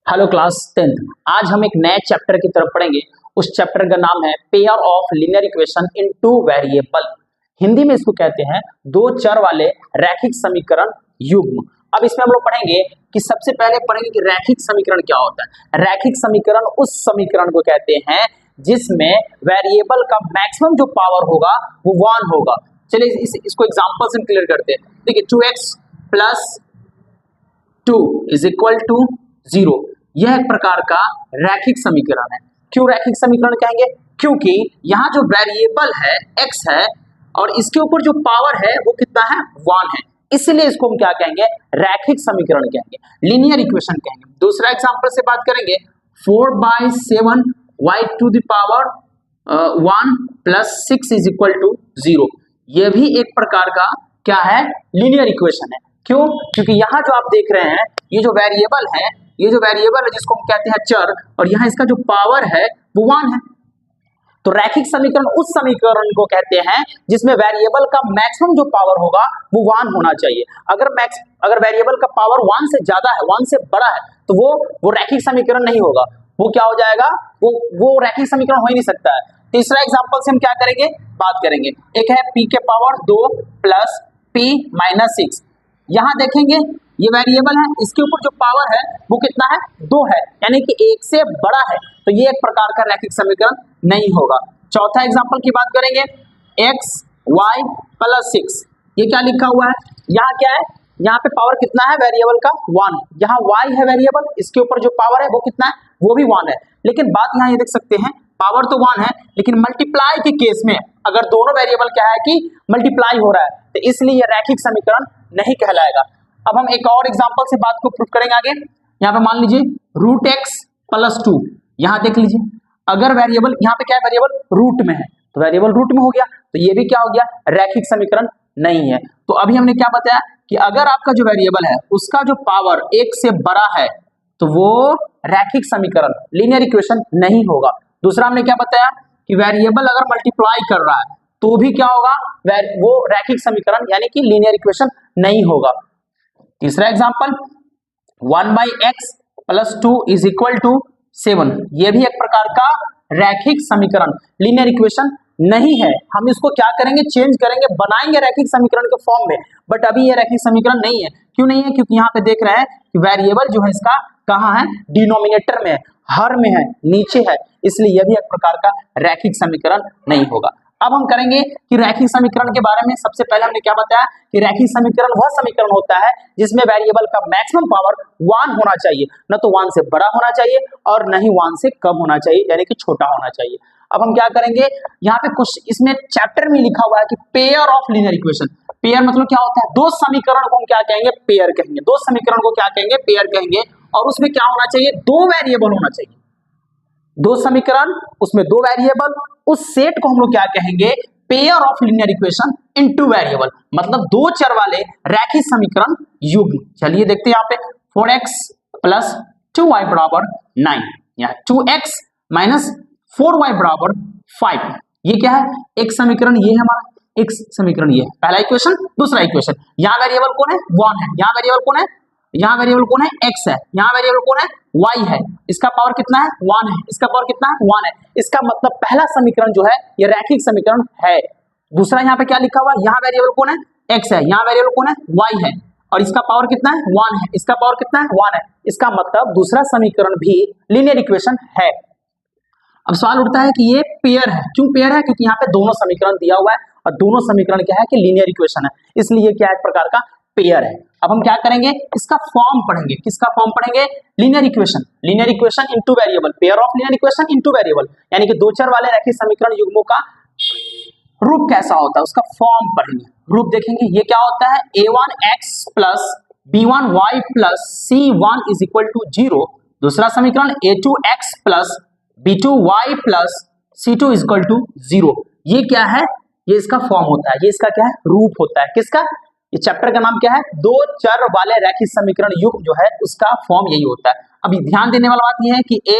Hello class 10th। आज हम एक नए चैप्टर की तरफ पढ़ेंगे। उस चैप्टर का नाम है pair of linear equation in two variable. Hindi में इसको कहते हैं दो चर वाले रैखिक समीकरण युग्म। अब इसमें हम लोग पढ़ेंगे कि सबसे पहले पढ़ेंगे कि रैखिक समीकरण क्या होता है। रैखिक समीकरण उस समीकरण को कहते हैं जिसमें वेरिएबल का मैक्सिमम जो पावर होगा वो 1 होगा। चलिए इसको एग्जांपल से क्लियर करते हैं। देखिए 2x plus 2 is equal to 0, यह एक प्रकार का रैखिक समीकरण है। क्यों रैखिक समीकरण कहेंगे? क्योंकि यहाँ जो वेरिएबल है x है और इसके ऊपर जो पावर है वो कितना है 1 है, इसलिए इसको हम क्या कहेंगे? रैखिक समीकरण कहेंगे, लीनियर इक्वेशन कहेंगे। दूसरा एग्जांपल से बात करेंगे 4/7 y to the power 1 plus 6 is equal to 0, यह भी एक प्रकार का क्या है? लीनियर इक्वेशन है। क्यों? क्योंकि यहाँ जो आप देख रहे हैं ये जो वेरिएबल है जिसको हम कहते हैं चर, और यहाँ इसका जो पावर है वो 1 है। तो रैखिक समीकरण उस समीकरण को कहते हैं जिसमें वेरिएबल का मैक्सिमम जो पावर होगा वो 1 होना चाहिए। अगर वेरिएबल का पावर 1 से ज्यादा है, 1 से बड़ा है, तो वो रैखिक समीकरण नहीं होगा। वो क्या हो जाएगा? वो रैखिक समीकरण हो ही नहीं सकता है। तीसरा एग्जांपल से हम क्या करेंगे? बात करेंगे। एक है p के पावर 2 प्लस p माइनस 6। यहां देखेंगे ये वेरिएबल है, इसके ऊपर जो पावर है वो कितना है? 2 है, यानी कि 1 से बड़ा है, तो ये एक प्रकार का रैखिक समीकरण नहीं होगा। चौथा एग्जांपल की बात करेंगे x y प्लस 6। ये क्या लिखा हुआ है? यहाँ क्या है? यहाँ पे पावर कितना है वेरिएबल का? 1। यहाँ y है वेरिएबल, इसके ऊपर जो पावर है वो कितना है? वो भी 1 है। लेकिन बात यहाँ ये देख सकते हैं, पावर तो 1 है, लेकिन मल्टीप्लाई के केस में अगर दोनों वेरिएबल क्या है कि मल्टीप्लाई हो रहा है, तो इसलिए ये रैखिक समीकरण नहीं कहलाएगा। अब हम एक और एग्जांपल से बात को प्रूव करेंगे आगे। यहाँ पे मान लीजिए √x प्लस 2। यहाँ देख लीजिए, अगर वेरिएबल यहाँ पे क्या है? वेरिएबल रूट में है, तो वेरिएबल रूट में हो गया, तो ये भी क्या हो गया? रैखिक समीकरण नहीं है। तो अभी हमने क्या बताया कि अगर आपका जो वेरिएबल है उसका जो पावर 1 से बड़ा है तो वो रैखिक समीकरण लीनियर इक्वेशन नहीं होगा। दूसरा हमने क्या बताया कि वेरिएबल अगर मल्टीप्लाई कर रहा है तो भी क्या होगा? वो रैखिक समीकरण यानी कि लीनियर इक्वेशन नहीं होगा। तीसरा example 1/x plus 2 is equal to 7, यह भी एक प्रकार का रैखिक समीकरण लीनियर इक्वेशन नहीं है। हम इसको क्या करेंगे? चेंज करेंगे, बनाएंगे रैखिक समीकरण के फॉर्म में, बट अभी यह रैखिक समीकरण नहीं है। क्यों नहीं है? क्योंकि यहाँ पे देख रहे हैं कि वेरिएबल जो है इसका कहाँ है? डिनोमिनेटर में है, हर में है, नीचे है, इसलिए यह भी एक प्रकार का रैखिक समीकरण नहीं होगा। अब हम करेंगे कि रैखिक समीकरण के बारे में। सबसे पहले हमने क्या बताया कि रैखिक समीकरण वह समीकरण होता है जिसमें वेरिएबल का मैक्सिमम पावर 1 होना चाहिए, न तो 1 से बड़ा होना चाहिए और न ही 1 से कम होना चाहिए, यानी कि छोटा होना चाहिए। अब हम क्या करेंगे? यहाँ पे कुछ इसमें चैप्टर में लिखा हुआ है कि pair of linear equation. Pair मतलब क्या होता है? दो समीकरण को हम क्या कहेंगे? पेयर कहेंगे। दो समीकरण को क्या कहेंगे? पेयर कहेंगे। और उसमें क्या होना चाहिए? 2 वेरिएबल होना चाहिए। 2 समीकरण, उसमें 2 वेरिएबल, उस सेट को हम लोग क्या कहेंगे? Pair of linear equation in 2 variable, मतलब 2 चर वाले रैखिक समीकरण युग्म। चलिए देखते हैं यहाँ पे 4x प्लस 2y बराबर 9, यहाँ 2x माइनस 4y बराबर 5। ये क्या है? एक समीकरण ये है हमारा, एक समीकरण ये है, पहला इक्वेशन। दूसरा इक्वेशन, यहाँ वेरिएबल कौन है? 1 है। यहाँ वेरिएबल कौन है? यहाँ वेरिएबल कौन है? x है। यहाँ वेरिएबल कौन है? y है। इसका पावर कितना है? 1 है। इसका पावर कितना है? 1 है। इसका मतलब पहला समीकरण जो है ये रैखिक समीकरण है। दूसरा यहाँ पे क्या लिखा हुआ है? यहाँ वेरिएबल कौन है? x है। यहाँ वेरिएबल कौन है? y है। और इसका पावर कितना है? 1 है। इसका पावर कितना है? 1 है। इसका मतलब दूसरा समीकरण भी लीनियर इक्वेशन है। अब सवाल उठता है कि ये पेयर है। क्यों पेयर है? क्योंकि यहाँ पे दोनों समीकरण दिया हुआ है और दोनों समीकरण क्या है कि लीनियर इक्वेशन है, इसलिए क्या एक प्रकार का पेयर है। अब हम क्या करेंगे? इसका फॉर्म पढ़ेंगे। किसका फॉर्म पढ़ेंगे? Linear equation. Linear equation into variable, pair of linear equation into variable, यानी कि 2 चर वाले रैखिक समीकरण युग्मों का रूप कैसा होता है, उसका फॉर्म पढ़ेंगे। रूप देखेंगे, ये क्या होता है? a1x plus b1y plus c1 is equal to 0। दूसरा समीकरण a2x plus b2y plus c2 is equal to 0। ये क्या है? ये इसका फॉर्म होता है, ये इसका क्या है? रूप होता है। किसका? ये चैप्टर का नाम क्या है? 2 चर वाले रैखिक समीकरण युग्म जो है उसका फॉर्म यही होता है। अभी ध्यान देने वाला बात यह है कि a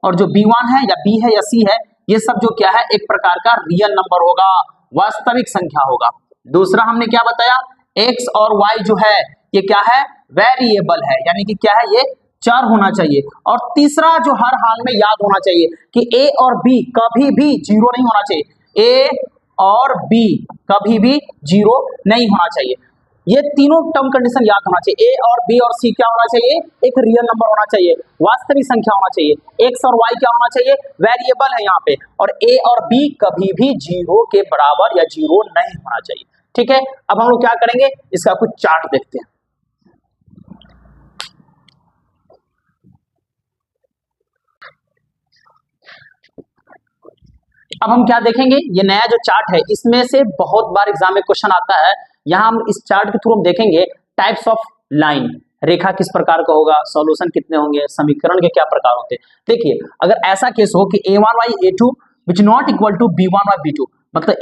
और जो b1 है या b है या c है, ये सब जो क्या है एक प्रकार का रियल नंबर होगा, वास्तविक संख्या होगा। दूसरा हमने क्या बताया? x और y जो है ये क्या है? वेरिएबल है, यानी कि क्या है, ये चर होना चाहिए। और तीसरा जो हर हाल में याद होना चाहिए कि ए और बी कभी भी जीरो नहीं होना चाहिए, ए और बी कभी भी जीरो नहीं होना चाहिए। ये तीनों टर्म कंडीशन याद होना चाहिए। ए और बी और सी क्या होना चाहिए, एक रियल नंबर होना चाहिए, वास्तविक संख्या होना चाहिए। एक्स और वाई क्या होना चाहिए, वेरिएबल है यहाँ पे। और ए और बी कभी भी जीरो के बराबर या जीरो नहीं होना चाहिए। ठीक है, अब हम लोग क्या करेंगे, इसका कुछ चार्ट देखते हैं। अब हम क्या देखेंगे, ये नया जो चार्ट है इसमें से बहुत बार एग्जाम में क्वेश्चन आता है। यहां हम इस चार्ट के थ्रू हम देखेंगे टाइप्स ऑफ लाइन, रेखा किस प्रकार का होगा, सॉल्यूशन कितने होंगे, समीकरण के क्या प्रकार होते हैं। देखिए, अगर ऐसा केस हो कि a1 by a2 which not equal to b1 by b2, मतलब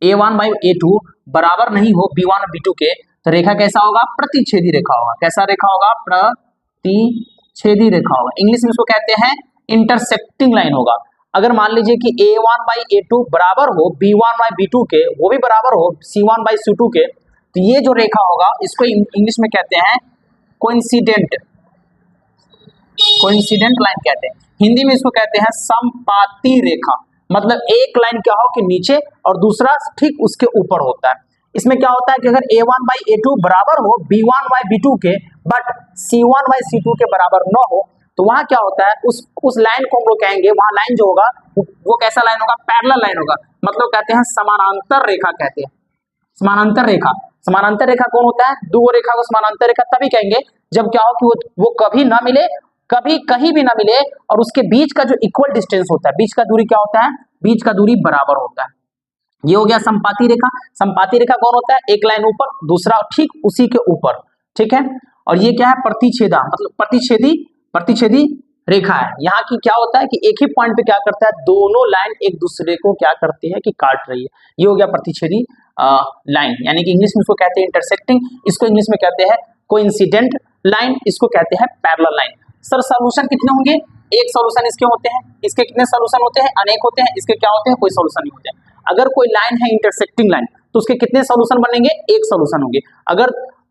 a1 बाई a2 बराबर नहीं हो b1 और b2 के, तो रेखा कैसा होगा, प्रतिच्छेदी रेखा होगा। कैसा रेखा होगा, प्रतिच्छेदी रेखा होगा। इंग्लिश में इसको कहते हैं इंटरसेक्टिंग लाइन होगा। अगर मान लीजिए कि a1 बाई a2 बराबर हो b1 बाई b2 के, वो भी बराबर हो c1 बाई c2 के, तो ये जो रेखा होगा इसको इंग्लिश में कहते हैं कोइंसिडेंट लाइन कहते हैं। हिंदी में इसको कहते हैं समपाती रेखा। मतलब एक लाइन क्या हो कि नीचे और दूसरा ठीक उसके ऊपर होता है। इसमें क्या होता है कि अगर a1 बाई a2 बराबर हो b1 बाई b2 के, बट c1 बाई c2 के बराबर न हो, तो वहां क्या होता है, उस लाइन को हम लोग कहेंगे, वहां लाइन जो होगा वो कैसा लाइन होगा, पैरेलल लाइन होगा। मतलब कहते हैं समानांतर रेखा कहते हैं, समानांतर रेखा। समानांतर रेखा कौन होता है, दो रेखा को समानांतर रेखा तभी कहेंगे जब क्या हो कि वो कभी ना मिले, कभी कहीं भी ना मिले, और उसके बीच का जो इक्वल डिस्टेंस होता है, बीच का दूरी क्या होता है, बीच का दूरी बराबर होता है। ये हो गया संपाती रेखा। संपाती रेखा कौन होता है, एक लाइन ऊपर दूसरा ठीक उसी के ऊपर। ठीक है, और ये क्या है, प्रतिच्छेदा, मतलब प्रतिच्छेदी रेखा है। यहाँ की क्या होता है कि एक ही पॉइंट पे क्या करता है, दोनों लाइन एक दूसरे को क्या करती है कि काट रही है। ये हो गया प्रतिच्छेदी लाइन, यानी कि इंग्लिश में इसको कहते हैं इंटरसेक्टिंग, इसको इंग्लिश में कहते हैं कोइंसिडेंट लाइन, इसको कहते हैं पैरेलल लाइन। सर सॉल्यूशन कितने होंगे, एक सॉल्यूशन इसके होते हैं, इसके कितने सॉल्यूशन होते हैं, अनेक होते हैं, इसके क्या होते हैं, कोई सॉल्यूशन नहीं होते हैं। अगर कोई लाइन है इंटरसेक्टिंग लाइन, तो उसके कितने सॉल्यूशन बनेंगे, एक सॉल्यूशन होंगे।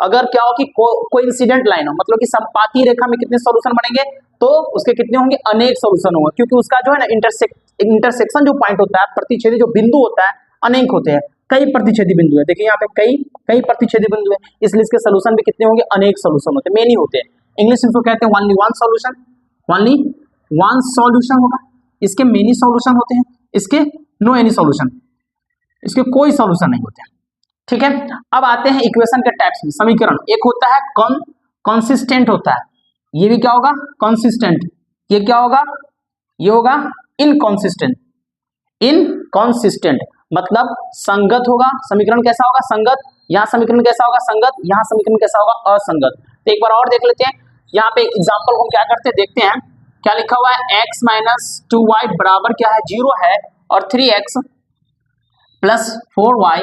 अगर क्या हो कि कोइंसिडेंट लाइन हो, मतलब कि संपाती रेखा में कितने सॉल्यूशन बनेंगे, तो उसके कितने होंगे, अनेक सॉल्यूशन होंगे, क्योंकि उसका जो है ना इंटरसेक्शन जो पॉइंट होता है, प्रतिच्छेदी जो बिंदु होता है, अनेक होते हैं, कई प्रतिच्छेदी बिंदु है। देखिए यहाँ पे कई प्रतिच्छेदी बिंदु है, इसलिए इसके सॉल्यूशन भी कितने होंगे, अनेक सॉल्यूशन होते हैं, मेनी होते हैं। इंग्लिश में इसको कहते हैं only one solution, only one solution होगा। इसके मेनी सॉल्यूशन होते हैं, इसके नो एनी सॉल्यूशन, इसके कोई सॉल्यूशन नहीं होते हैं। ठीक है, अब आते हैं इक्वेशन के टाइप्स में। समीकरण एक होता है कंसिस्टेंट होता है, ये भी क्या होगा, कंसिस्टेंट। ये क्या होगा, ये होगा इनकंसिस्टेंट। इनकंसिस्टेंट मतलब संगत होगा। समीकरण कैसा होगा, संगत। यहाँ समीकरण कैसा होगा, संगत। यहाँ समीकरण कैसा होगा, असंगत। तो एक बार और देख लेते हैं। यहाँ पे एग्जाम्पल हम क्या करते हैं, देखते हैं क्या लिखा हुआ है, x माइनस 2y बराबर क्या है, 0 है, और 3x प्लस 4y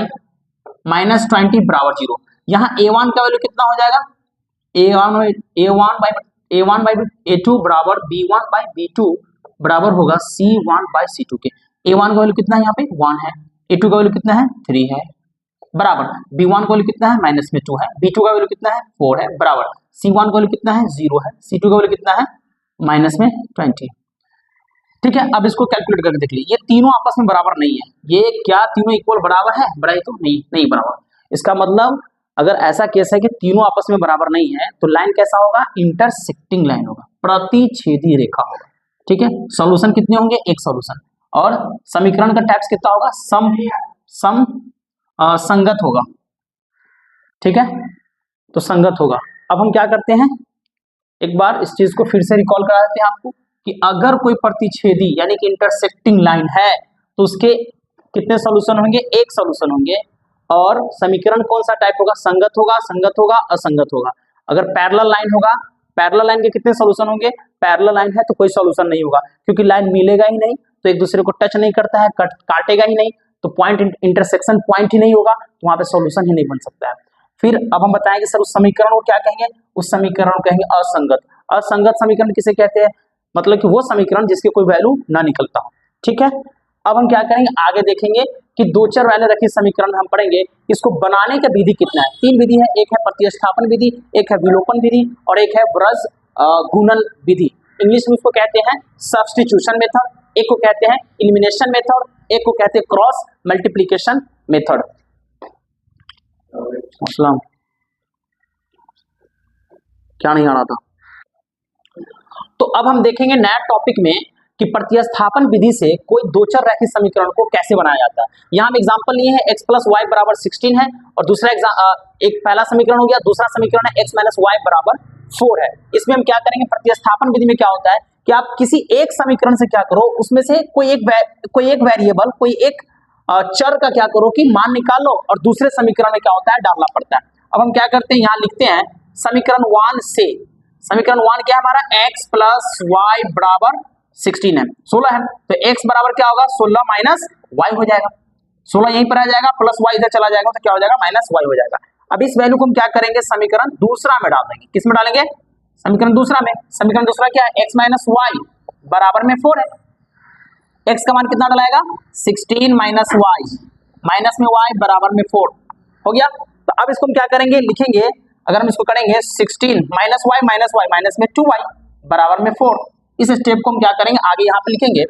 माइनस 20 बराबर 0। यहाँ a1 का वैल्यू कितना हो जाएगा, a1 बाई a2 बराबर b1 बाई b2 बराबर होगा c1 बाई c2 के। a1 का वैल्यू कितना है, यहाँ पे 1 है, a2 का वैल्यू कितना है, 3 है, बराबर b1 का वैल्यू कितना है, माइनस में 2 है, b2 का वैल्यू कितना है, 4 है, बराबर c1 का वैल्यू कितना है, 0 है, c2 का वैल्यू कितना है, माइनस में 20। ठीक है, अब इसको कैलकुलेट करके देख लीजिए, ये तीनों आपस में बराबर नहीं है। ये क्या तीनों इक्वल बराबर है, बड़ा ही तो नहीं बराबर। इसका मतलब अगर ऐसा केस है कि तीनों आपस में बराबर नहीं है, तो लाइन कैसा होगा, इंटरसेक्टिंग लाइन होगा, प्रतिच्छेदी रेखा होगा। ठीक है, सॉल्यूशन कितने होंगे, एक सॉल्यूशन। और समीकरण का टाइप्स कितना होगा, संगत होगा। ठीक है, तो संगत होगा। अब हम क्या करते हैं, एक बार इस चीज को फिर से रिकॉल करा देते हैं आपको कि अगर कोई प्रतिच्छेदी यानी कि इंटरसेक्टिंग लाइन है, तो उसके कितने सॉल्यूशन होंगे, एक सॉल्यूशन होंगे। और समीकरण कौन सा टाइप होगा, संगत होगा, संगत होगा, असंगत होगा। अगर पैरेलल लाइन होगा, पैरेलल लाइन के कितने सॉल्यूशन होंगे, पैरेलल लाइन है तो कोई सॉल्यूशन नहीं होगा, क्योंकि लाइन मिलेगा ही नहीं, तो एक दूसरे को टच नहीं करता है, काटेगा ही नहीं, तो पॉइंट इंटरसेक्शन पॉइंट ही नहीं होगा, तो वहां पे सॉल्यूशन ही नहीं बन सकता है। फिर अब हम बताएंगे सर उस समीकरण को क्या कहेंगे, उस समीकरण को कहेंगे असंगत। असंगत समीकरण किसे कहते हैं, मतलब कि वो समीकरण जिसके कोई वैल्यू ना निकलता हो। ठीक है, अब हम क्या करेंगे, आगे देखेंगे कि दो चर वाले रैखिक समीकरण में हम पढ़ेंगे इसको बनाने का विधि कितना है। तीन विधि है, एक है प्रतिस्थापन विधि, एक है विलोपन विधि और एक है व्रज गुणन विधि। इंग्लिश में इसको कहते हैं सब्स्टिट्यूशन मेथड, एक को कहते हैं एलिमिनेशन मेथड, एक को कहते हैं क्रॉस मल्टीप्लिकेशन मेथड। क्या नहीं आ रहा था। तो अब हम देखेंगे नया टॉपिक में कि प्रतिस्थापन विधि से कोई दो चर रैखिक समीकरण को कैसे बनाया जाता है। यहाँ हम एग्जांपल लिए हैं x प्लस वाई बराबर 16 है और दूसरा एक पहला समीकरण हो गया, दूसरा समीकरण है x माइनस वाई बराबर 4 है। इसमें हम क्या करेंगे, प्रतिस्थापन विधि में क्या होता है कि आप किसी एक समीकरण से क्या करो, उसमें से कोई एक वेरिएबल, कोई एक चर का क्या करो कि मान निकालो और दूसरे समीकरण में क्या होता है डालना पड़ता है। अब हम क्या करते हैं, यहाँ लिखते हैं समीकरण 1 से, समीकरण 1 क्या है हमारा, x प्लस वाई बराबर 16 है, 16 है, तो x बराबर क्या होगा 16 माइनस वाई हो जाएगा, 16 यहीं पर आ जाएगा, प्लस वाई इधर चला जाएगा तो क्या हो जाएगा माइनस वाई हो जाएगा। अब इस वैल्यू को हम क्या करेंगे, समीकरण दूसरा में डाल देंगे। किस में डालेंगे, समीकरण दूसरा में। समीकरण दूसरा क्या है, x माइनस वाई बराबर में 4 है, x का मान कितना डलाएगा 16 माइनस वाई, माइनस में y बराबर में 4 हो गया। तो अब इसको हम क्या करेंगे, लिखेंगे, अगर हम इसको करेंगे 16 माइनस वाई माइनस में 2y बराबर में 4। इस स्टेप को हम क्या करेंगे, आगे यहाँ पे लिखेंगे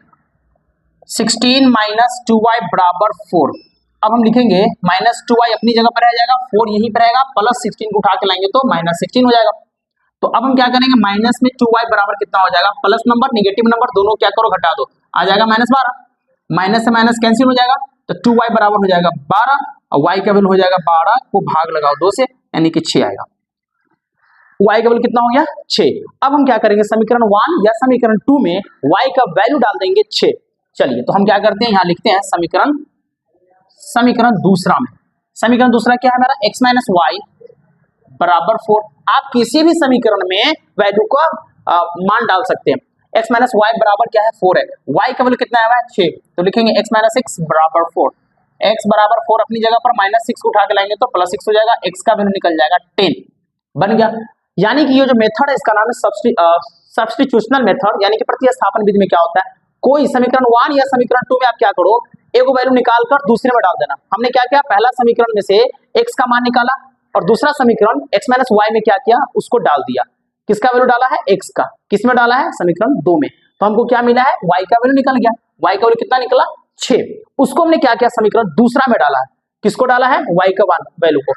16 माइनस 2y बराबर 4। अब हम लिखेंगे माइनस 2y अपनी जगह पर रह जाएगा, 4 यहीं पर रहेगा, प्लस 16 को उठा के लाएंगे तो माइनस 16 हो जाएगा। तो अब हम क्या करेंगे, माइनस में 2y बराबर कितना हो जाएगा, प्लस नंबर निगेटिव नंबर दोनों क्या करो घटा दो, आ जाएगा माइनस 12, माइनस से माइनस कैंसिल हो जाएगा तो 2y बराबर हो जाएगा 12 और y का वैल्यू हो जाएगा 12 को भाग लगाओ 2 से यानी कि 6 आएगा। y का वैल्यू कितना हो गया 6। अब हम क्या करेंगे, समीकरण 1 या समीकरण 2 में y का वैल्यू डाल देंगे 6। चलिए तो हम क्या करते हैं, यहाँ लिखते हैं समीकरण दूसरा में। समीकरण दूसरा क्या है हमारा, x माइनस वाई बराबर 4। आप किसी भी समीकरण में वैल्यू का मान डाल सकते हैं। x माइनस वाई बराबर क्या है 4 है, y का वैल्यू कितना है 6, तो लिखेंगे x माइनस 6 बराबर 4। x बराबर 4 अपनी जगह पर माइनस 6 को उठा के लाएंगे तो प्लस 6 हो जाएगा, x का वैल्यू निकल जाएगा 10 बन गया। यानी कि ये जो मेथड है इसका नाम है सब्स्टिट्यूशनल मेथड, यानी कि प्रतिस्थापन विधि में क्या होता है, कोई समीकरण 1 या समीकरण 2 में आप क्या करो, एक वैल्यू निकाल कर दूसरे में डाल देना। हमने क्या किया, पहला समीकरण में से x का मान निकाला और दूसरा समीकरण x माइनस वाई में क्या किया, उसको डाल दिया। किसका वैल्यू डाला है, x का। किस में डाला है, समीकरण 2 में। तो हमको क्या मिला है, y का वैल्यू निकल गया। y का वैल्यू कितना निकला 6। उसको हमने क्या किया, समीकरण दूसरा में डाला है। किसको डाला है, y का वैल्यू को।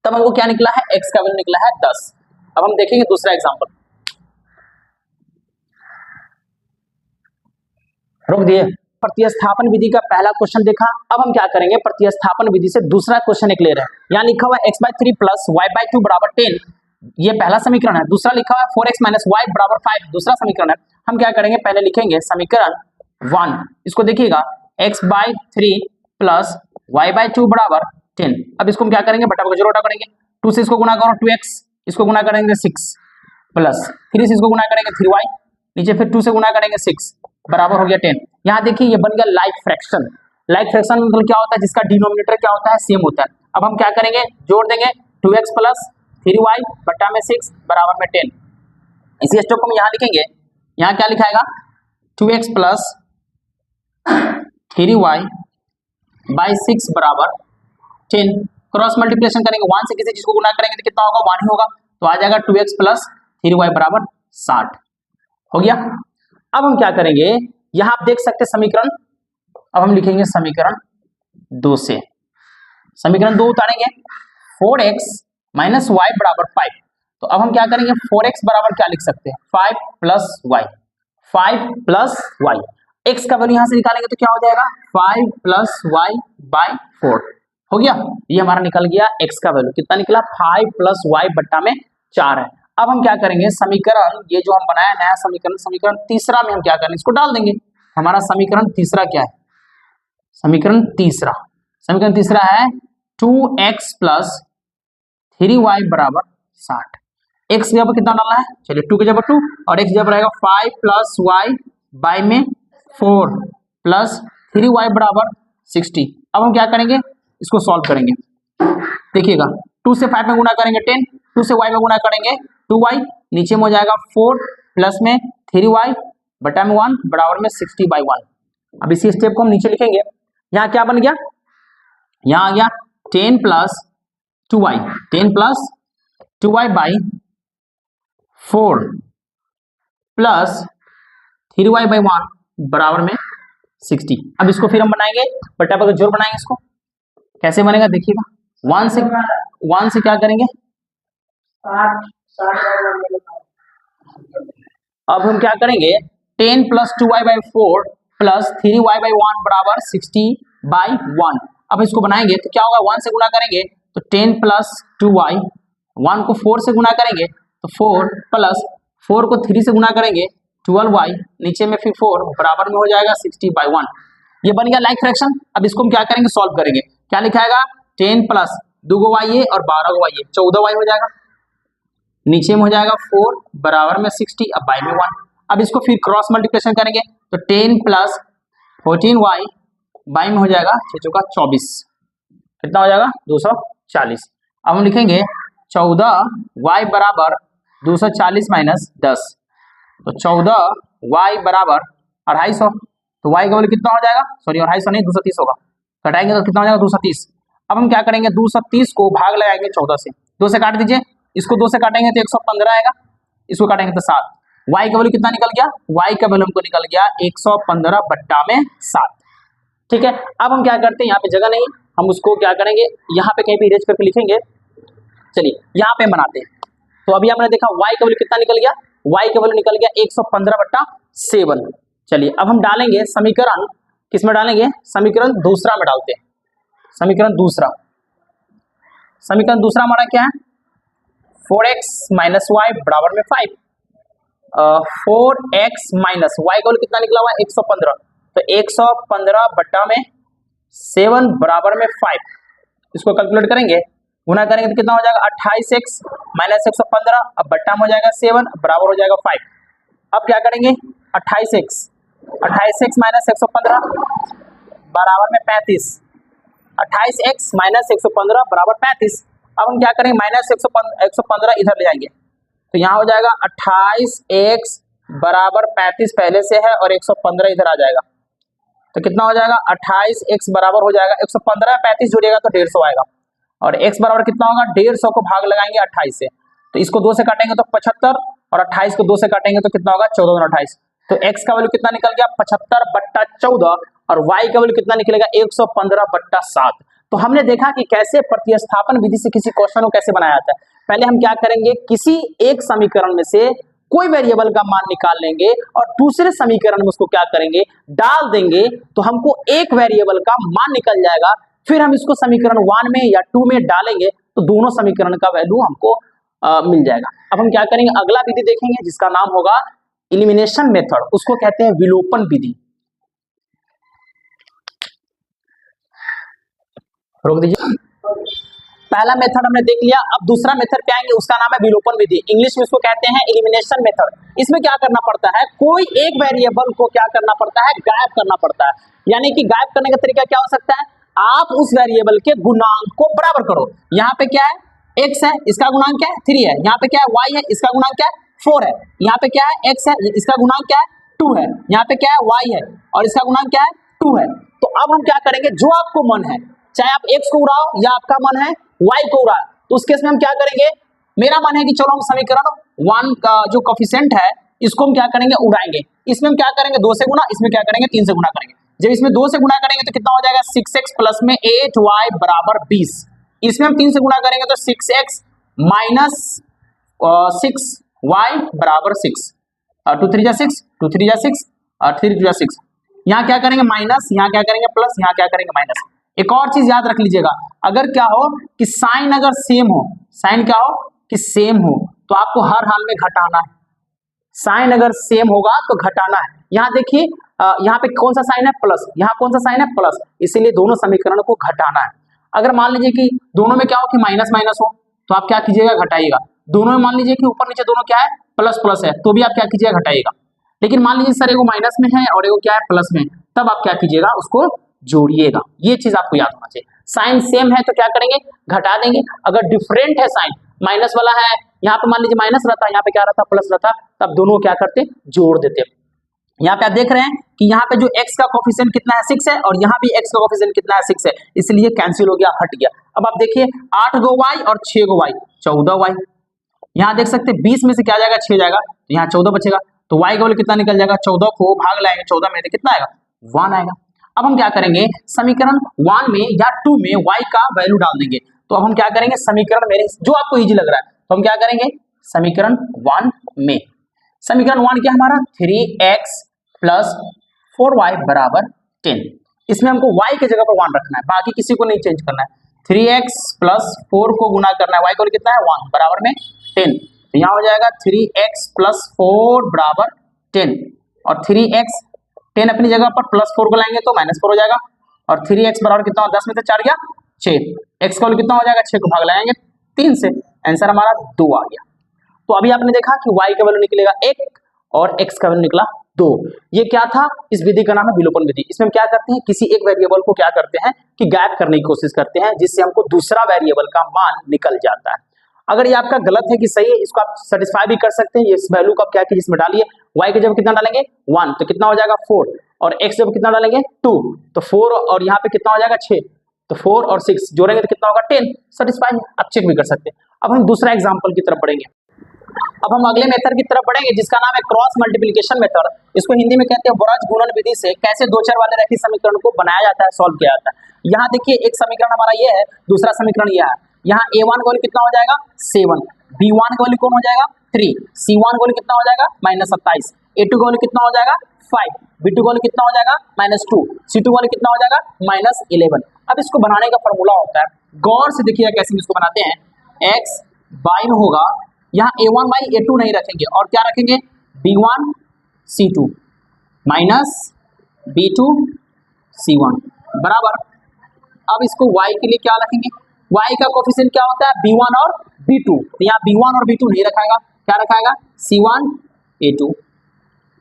तब हमको क्या निकला है, x का वैल्यू निकला है 10। अब हम देखेंगे दूसरा एग्जांपल, रोक दिए। प्रतिस्थापन विधि का पहला क्वेश्चन देखा। अब हम क्या करेंगे, प्रतिस्थापन विधि से दूसरा क्वेश्चन एक ले रहे हैं। यहाँ लिखा हुआ है x/3 प्लस y/2 बराबर 10, ये पहला समीकरण है। दूसरा लिखा हुआ है 4x माइनस y बराबर 5, दूसरा समीकरण है। हम क्या करेंगे, पहले लिखेंगे समीकरण 1, इसको देखिएगा x/3 प्लस y/2 बराबर 10। अब इसको हम क्या करेंगे, बटा बटा जोड़ा करेंगे, 2 से इसको गुणा करो 2x, इसको गुणा करेंगे 6 प्लस 3 से इसको गुणा करेंगे 3y, नीचे फिर 2 से गुणा करेंगे 6 बराबर हो गया 10। यहाँ देखिए ये बन गया लाइक फ्रैक्शन। लाइक फ्रैक्शन मतलब क्या होता है, जिसका डिनोमिनेटर क्या होता है, सेम होता है। अब हम क्या करेंगे, जोड़ देंगे 2x प्लस 3y बटा में 6 बराबर में 10। इसी स्टेप को हम यहाँ लिखेंगे, यहाँ क्या लिखाएगा 2x प्लस 3y बाई 6 बराबर 10। क्रॉस मल्टीप्लिकेशन करेंगे, 1 से किसी चीज को गुणा करेंगे तो कितना होगा, 1 ही होगा, तो आ जाएगा 2x प्लस 3y बराबर 60 हो गया। अब हम क्या करेंगे, यहां आप देख सकते हैं समीकरण, अब हम लिखेंगे समीकरण 2 से। समीकरण 2 उतारेंगे 4x माइनस वाई बराबर 5। तो अब हम क्या करेंगे, 4x बराबर क्या लिख सकते हैं 5 plus Y, 5 plus Y. x का वैल्यू यहां से निकालेंगे तो क्या हो जाएगा 5 प्लस वाई बाई 4 हो गया। ये हमारा निकल गया x का वैल्यू कितना निकला 5 प्लस वाई बट्टा में 4 है। अब हम क्या करेंगे, समीकरण ये जो हम बनाया नया समीकरण, समीकरण तीसरा में हम क्या करेंगे, इसको डाल देंगे। हमारा समीकरण तीसरा क्या है, समीकरण तीसरा है 2x प्लस 3y बराबर 60। x की जगह कितना डालना है, चलिए 2 की जगह 2 और x की जगह रहेगा 5 प्लस वाई बाई में 4 प्लस 3y बराबर 60। अब हम क्या करेंगे, इसको सॉल्व करेंगे। देखिएगा 2 से 5 में गुणा करेंगे 10, 2 से y में गुणा करेंगे 2y, नीचे में हो जाएगा 4 प्लस में 3y बटा में 1 बराबर में 60/1। अब इसी स्टेप को हम नीचे लिखेंगे। यहाँ क्या बन गया यहां आ गया 10 plus 2y, 10 plus 2y by 4 plus 3y by 1 बराबर में 60। अब इसको फिर हम बनाएंगे बटा पर जोड़ बनाएंगे। इसको कैसे बनेगा देखिएगा, 1 से क्या करेंगे, अब हम क्या करेंगे 10 plus 2y by 4 plus 3y by 1 बराबर 60 बाई 1। अब इसको बनाएंगे तो क्या होगा, 1 से गुना करेंगे तो 10 प्लस 2y, 1 को 4 से गुना करेंगे तो 4 प्लस 4 को 3 से गुना करेंगे 12y, नीचे में फिर 4 बराबर में हो जाएगा 60 बाई 1। ये बन गया लाइक फ्रैक्शन। अब इसको हम क्या करेंगे, सॉल्व करेंगे। क्या लिखाएगा, 10 प्लस 2y और 12y 14y हो जाएगा, नीचे में हो जाएगा 4 बराबर में 60, अब बाई में 1। अब इसको फिर क्रॉस मल्टीप्लिकेशन करेंगे तो 10 प्लस 14y बाई में हो जाएगा 6 चौका 24, कितना हो जाएगा 240। अब हम लिखेंगे 14y बराबर 240 माइनस 10, तो 14y बराबर 250, तो y का वैल्यू कितना हो जाएगा, सॉरी 250 नहीं 230 होगा, घटाएंगे तो कितना हो जाएगा 230। अब हम क्या करेंगे, 230 को भाग लगाएंगे 14 से, 2 से काट दीजिए, इसको 2 से काटेंगे तो 115 आएगा, इसको काटेंगे तो 7। y का वैल्यू कितना निकल गया, y का वैल्यू हमको निकल गया 115 बट्टा में 7। ठीक है, अब हम क्या करते हैं, यहाँ पे जगह नहीं, हम उसको क्या करेंगे, यहाँ पे कहीं पे इरेज करके लिखेंगे। चलिए यहाँ पे बनाते हैं। तो अभी आपने देखा y का वैल्यू कितना निकल गया, y का वैल्यू निकल गया 115 बट्टा 7। चलिए अब हम डालेंगे समीकरण, किसमें डालेंगे, समीकरण दूसरा में डालते हैं। समीकरण दूसरा हमारा क्या है, 4x माइनस वाई बराबर में 5, 4x माइनस वाई का वैल्यू कितना निकला हुआ है 115, तो 115 बट्टा में 7 बराबर में 5, इसको कैलकुलेट करेंगे, गुना करेंगे तो कितना हो जाएगा 28x माइनस 115, अब बट्टा में हो जाएगा 7 बराबर हो जाएगा 5। अब क्या करेंगे 28x माइनस 115 बराबर में 35, 28x माइनस 115 बराबर 35। अब हम क्या करेंगे, माइनस 115 इधर ले जाएंगे तो यहाँ हो जाएगा 28x बराबर 35 पहले से है और 115 इधर आ जाएगा, तो कितना हो जाएगा 28x बराबर हो जाएगा 115 35 जुड़ेगा तो 150 आएगा, और x बराबर कितना होगा 150 को भाग लगाएंगे 28 से, तो इसको 2 से काटेंगे तो 75 और 28 को 2 से काटेंगे तो कितना होगा 14 और 28, तो x का वैल्यू कितना निकल गया 75 बट्टा 14 और y का वैल्यू कितना निकलेगा 115 बट्टा 7। तो हमने देखा कि कैसे प्रतिस्थापन विधि से किसी क्वेश्चन को कैसे बनाया जाता है। पहले हम क्या करेंगे, किसी एक समीकरण में से कोई वेरिएबल का मान निकाल लेंगे और दूसरे समीकरण में उसको क्या करेंगे, डाल देंगे, तो हमको एक वेरिएबल का मान निकल जाएगा। फिर हम इसको समीकरण 1 में या 2 में डालेंगे तो दोनों समीकरण का वैल्यू हमको मिल जाएगा। अब हम क्या करेंगे, अगला विधि देखेंगे जिसका नाम होगा एलिमिनेशन मेथड, उसको कहते हैं विलोपन विधि। रोक दीजिए, पहला मेथड हमने देख लिया, अब दूसरा मेथड पे आएंगे, उसका नाम है विलोपन विधि, इंग्लिश में इसको कहते हैं एलिमिनेशन मेथड। इसमें क्या करना पड़ता है, कोई एक वेरिएबल को क्या करना पड़ता है, गायब करना पड़ता है। यानी कि गायब करने का तरीका क्या हो सकता है, आप उस वेरिएबल के गुणांक को बराबर करो। यहाँ पे क्या है, x है, इसका गुणांक क्या है 3 है, यहाँ पे क्या है y है, इसका गुणांक क्या है 4 है, यहाँ पे क्या है x है, इसका गुणांक क्या है 2 है, यहाँ पे क्या है y है और इसका गुणांक क्या है 2 है। तो अब हम क्या करेंगे, जो आपको मन है, चाहे आप x को उड़ाओ या आपका मन है y को उड़ाओ, तो उस केस में हम क्या करेंगे, मेरा मन है कि चलो हम समीकरण 1 का जो कोफिशिएंट है इसको हम क्या करेंगे, उड़ाएंगे। इसमें हम क्या करेंगे 2 से गुना, इसमें क्या करेंगे 3 से गुना करेंगे। जब इसमें 2 से गुना करेंगे तो कितना हो जाएगा 6x प्लस में 8y बराबर 20, इसमें हम 3 से गुना करेंगे तो 6x माइनस 6y बराबर 6, 2 3 जा 6, 2 3 जा 6 और 3 2 जा 6। यहाँ क्या करेंगे माइनस, यहाँ क्या करेंगे प्लस, यहाँ क्या करेंगे माइनस। एक और चीज याद रख लीजिएगा, अगर क्या हो कि साइन अगर सेम हो, साइन क्या हो कि सेम हो, तो आपको हर हाल में घटाना है। साइन अगर सेम होगा तो घटाना है। यहाँ देखिए यहाँ पे कौन सा साइन है प्लस, यहाँ कौन सा साइन है प्लस, इसीलिए दोनों समीकरण को घटाना है। अगर मान लीजिए कि दोनों में क्या हो कि माइनस माइनस हो, तो आप क्या कीजिएगा घटाइएगा। दोनों में मान लीजिए कि ऊपर नीचे दोनों क्या है प्लस प्लस है, तो भी आप क्या कीजिएगा घटाइएगा। लेकिन मान लीजिए सर एगो माइनस में है और एगो क्या है प्लस में, तब आप क्या कीजिएगा उसको जोड़िएगा। ये चीज आपको याद होना चाहिए। साइन सेम है तो क्या करेंगे घटा देंगे, अगर डिफरेंट है साइन, माइनस वाला है यहाँ पे मान लीजिए माइनस रहता, यहाँ पे क्या रहता प्लस रहता, तब दोनों क्या करते जोड़ देते। यहाँ पे आप देख रहे हैं कि यहाँ पे जो x का कोफिशिएंट कितना है 6 है और यहाँ भी x का कोफिशिएंट कितना है 6 है, इसलिए कैंसिल हो गया, हट गया। अब आप देखिए 8 गो y और 6 गो y 14 y। यहाँ देख सकते हैं 20 में से क्या जाएगा 6 जाएगा, तो यहाँ 14 बचेगा, तो y का वैल्यू कितना निकल जाएगा, 14 को भाग लाएंगे 14 में तो कितना आएगा 1 आएगा। अब हम क्या करेंगे समीकरण 1 में या 2 में y का वैल्यू डाल देंगे। तो अब हम क्या करेंगे समीकरण मेरे जो आपको इजी लग रहा है, तो हम क्या करेंगे समीकरण 1 में, समीकरण 1 क्या हमारा 3x प्लस 4y बराबर 10। इसमें हमको y की जगह पर 1 रखना है, बाकी किसी को नहीं चेंज करना है। 3x प्लस 4 को गुना करना है, y को कितना है 1 बराबर में 10, तो यहाँ हो जाएगा 3x प्लस 4 बराबर 10 और 3x 10 अपनी जगह पर प्लस 4 को लाएंगे तो -4 हो जाएगा और 3x बराबर कितना, 10 में से 4 गया 6, x का वैल्यू कितना हो जाएगा 6 को भाग लाएंगे 3 से, आंसर हमारा 2 आ गया। तो अभी आपने देखा कि y का वैल्यू निकलेगा 1 और x का वैल्यू निकला 2। ये क्या था, इस विधि का नाम है विलोपन विधि। इसमें हम क्या करते हैं किसी एक वेरिएबल को क्या करते हैं कि गायब करने की कोशिश करते हैं, जिससे हमको दूसरा वेरिएबल का मान निकल जाता है। अगर ये आपका गलत है कि सही है, इसको आप सेटिस्फाई भी कर सकते हैं। इस वैल्यू को आप क्या कीजिए इसमें डालिए, y के जब कितना डालेंगे 1 तो कितना हो जाएगा 4 और x जब कितना डालेंगे 2 तो 4 और यहाँ पे कितना हो जाएगा 6, तो 4 और 6 जोड़ेंगे तो कितना होगा 10, सेटिस्फाई है, आप चेक भी कर सकते हैं। अब हम दूसरा एग्जाम्पल की तरफ बढ़ेंगे। अब हम अगले मेथड की तरफ बढ़ेंगे जिसका नाम है क्रॉस मल्टीप्लिकेशन मेथड। इसको हिंदी में कहते हैं बोराज गुणन विधि से कैसे दो चर वाले रैखिक समीकरण को बनाया जाता है, सॉल्व किया जाता है। यहाँ देखिए एक समीकरण हमारा ये है, दूसरा समीकरण यह है। यहाँ a1 का वैल्यू कितना हो जाएगा 7, b1 का वैल्यू कौन हो जाएगा 3, c1 का वैल्यू कितना हो जाएगा -27, a2 का वैल्यू कितना हो जाएगा 5, b2 का वैल्यू कितना हो जाएगा -2, c2 का वैल्यू कितना हो जाएगा -11। अब इसको बनाने का फॉर्मूला होता है, गौर से देखिएगा कैसे इसको बनाते हैं, x बाई में होगा, यहाँ a1 बाई a2 नहीं रखेंगे और क्या रखेंगे b1 c2 minus b2 c1 बराबर। अब इसको y के लिए क्या रखेंगे, y का कोफिशिएंट क्या होता है b1 और b2, तो यहाँ b1 और b2 नहीं रखाएगा, क्या रखाएगा c1 a2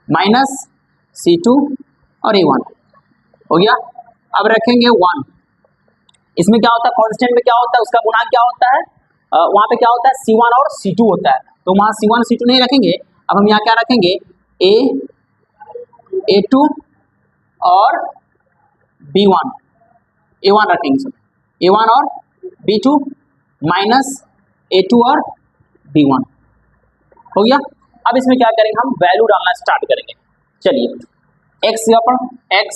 माइनस c2 और a1 हो गया। अब रखेंगे 1, इसमें क्या होता है कांस्टेंट में क्या होता है उसका गुणांक क्या होता है, वहां पे क्या होता है c1 और c2 होता है, तो वहां c1 c2 नहीं रखेंगे। अब हम यहाँ क्या रखेंगे a2 और b1 a1 रखेंगे, सब a1 और b2 माइनस a2 और b1 हो गया। अब इसमें क्या करेंगे हम वैल्यू डालना स्टार्ट करेंगे। चलिए x यहाँ पर x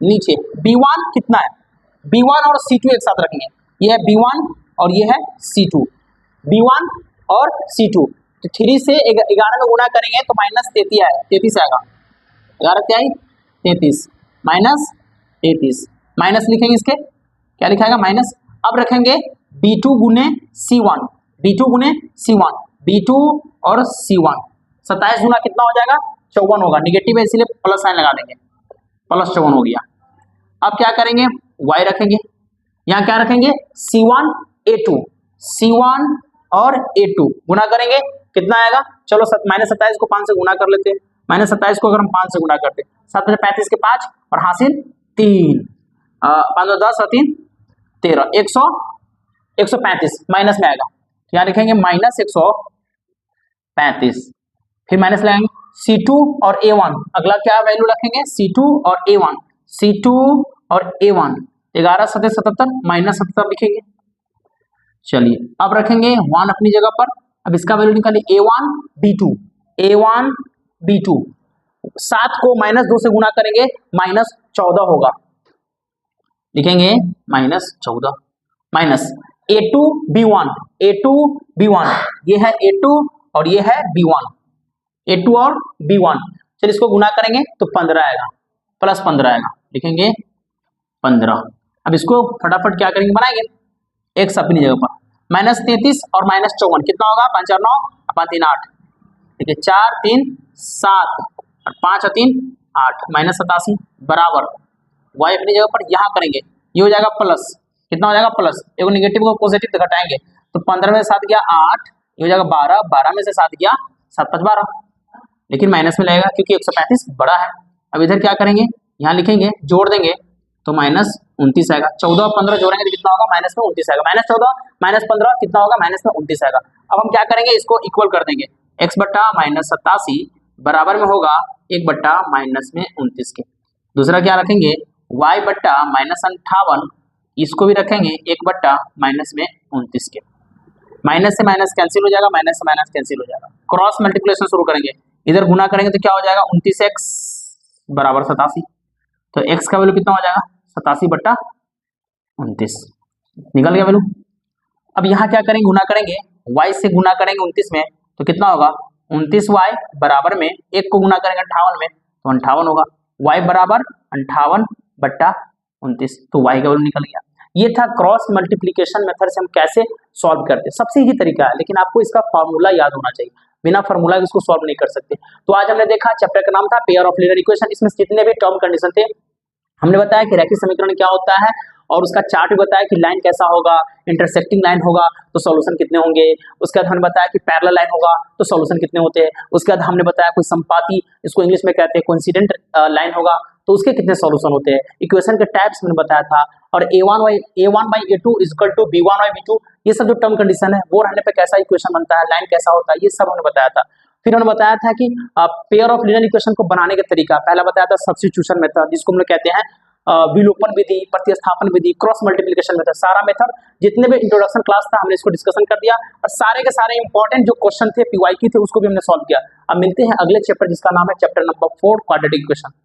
नीचे b1 कितना है, b1 और c2 एक साथ रखेंगे, ये है b1 और ये है c2, b1 और c2, तो 3 से 11 में गुना करेंगे तो -33 आएगा, 11 क्या है 33 माइनस 33 माइनस लिखेंगे इसके क्या लिखाएगा माइनस। अब रखेंगे b2 गुने c1, b2 गुने c1, b2 और c1, 27 गुना कितना हो जाएगा 54 होगा, निगेटिव है इसीलिए प्लस साइन लगा देंगे, प्लस 54 हो गया। अब क्या करेंगे y रखेंगे, यहाँ क्या रखेंगे c1 a2, c1 और a2 गुना करेंगे कितना आएगा, चलो -27 को 5 से गुना कर लेते हैं, -27 को अगर हम 5 से गुना करते हैं 7 × 35 के 5 और हासिल 3, 5 × 10 और 3 13, 135 माइनस में आएगा, यहाँ लिखेंगे -135, फिर माइनस लगाएंगे c2 और a1, अगला क्या वैल्यू रखेंगे c2 और a1, c2 और a1 11 × 7 = 77 -77 लिखेंगे। चलिए अब रखेंगे 1 अपनी जगह पर, अब इसका वैल्यू निकालिए a1 b2 7 को -2 से गुना करेंगे -14 होगा, लिखेंगे -14 माइनस a2 b1 ये है a2 और ये है b1, a2 और b1, चलिए इसको गुना करेंगे तो 15 आएगा, प्लस 15 आएगा, लिखेंगे 15। अब इसको फटाफट क्या करेंगे बनाएंगे, x अपनी जगह पर -33 और -54 कितना होगा 5 और 9 5 3 8, ठीक है 4 3 7 और 5 और 3 8 -87 बराबर y अपनी जगह पर यहाँ करेंगे, ये हो जाएगा प्लस, कितना हो जाएगा प्लस, एक नेगेटिव को पॉजिटिव घटाएंगे तो 15 में से 7 गया 8, ये हो जाएगा 12, 12 में से 7 गया 7 5 12, लेकिन माइनस में लगेगा क्योंकि 135 बड़ा है। अब इधर क्या करेंगे, यहाँ लिखेंगे जोड़ देंगे तो -29 आएगा, 14 और 15 जोड़ेंगे तो कितना होगा -29 आएगा, -14 -15 कितना होगा -29 आएगा। अब हम क्या करेंगे इसको इक्वल कर देंगे, x बटा -87 बराबर में होगा 1 बट्टा माइनस में 29 के। दूसरा क्या रखेंगे, y बट्टा माइनस 58, इसको भी रखेंगे 1 बट्टा माइनस में 29 के। माइनस से माइनस कैंसिल हो जाएगा, माइनस से माइनस कैंसिल हो जाएगा। क्रॉस मल्टीप्लिकेशन शुरू करेंगे, इधर गुना करेंगे तो क्या हो जाएगा 29x बराबर 87। तो x का वैल्यू कितना हो जाएगा 87 बट्टा 29, निकल गया वैल्यू। अब यहाँ क्या करेंगे, गुना करेंगे, y से गुना करेंगे 29 में तो कितना होगा 29y बराबर में 1 को गुना करेंगे 58 में तो 58 होगा। y बराबर 58 बट्टा 29, तो y का वैल्यू निकल गया। ये था क्रॉस मल्टीप्लिकेशन मेथड से हम कैसे सॉल्व करते हैं। सबसे इजी तरीका है, लेकिन आपको इसका फॉर्मूला याद होना चाहिए, बिना फॉर्मूला के इसको सॉल्व नहीं कर सकते। तो आज हमने देखा चैप्टर का नाम था पेयर ऑफ लीनियर इक्वेशन। इसमें जितने भी टर्म कंडीशन थे हमने बताया कि रैखिक समीकरण क्या होता है और उसका चार्ट भी बताया कि लाइन कैसा होगा, इंटरसेक्टिंग लाइन होगा तो सॉल्यूशन कितने होंगे। उसके बाद हमने बताया कि पैरेलल लाइन होगा तो सॉल्यूशन कितने होते हैं। उसके बाद हमने बताया कोई संपाती, इसको इंग्लिश में कहते हैं कोइंसिडेंट लाइन होगा तो उसके कितने सॉल्यूशन होते हैं। इक्वेशन के टाइप्स मैंने बताया था, और a1/a2 इक्वल टू b1/b2, ये सब जो टर्म कंडीशन है वो रहने पे कैसा इक्वेशन बनता है, लाइन कैसा होता है, ये सब हमने बताया था। फिर हमने बताया था कि पेयर ऑफ लीनियर इक्वेशन को बनाने का तरीका, पहला बताया था सब्स्टिट्यूशन मेथड, जिसको हम लोग कहते हैं विलोपन विधि, प्रतिस्थापन विधि, क्रॉस मल्टीप्लिकेशन मेथड, सारा मेथड जितने भी इंट्रोडक्शन क्लास था हमने इसको डिस्कशन कर दिया, और सारे के सारे इंपॉर्टेंट जो क्वेश्चन थे पीवाईक्यू थे उसको भी हमने सॉल्व किया। अब मिलते हैं अगले चैप्टर जिसका नाम है चैप्टर नंबर 4 क्वाड्रेटिक इक्वेशन।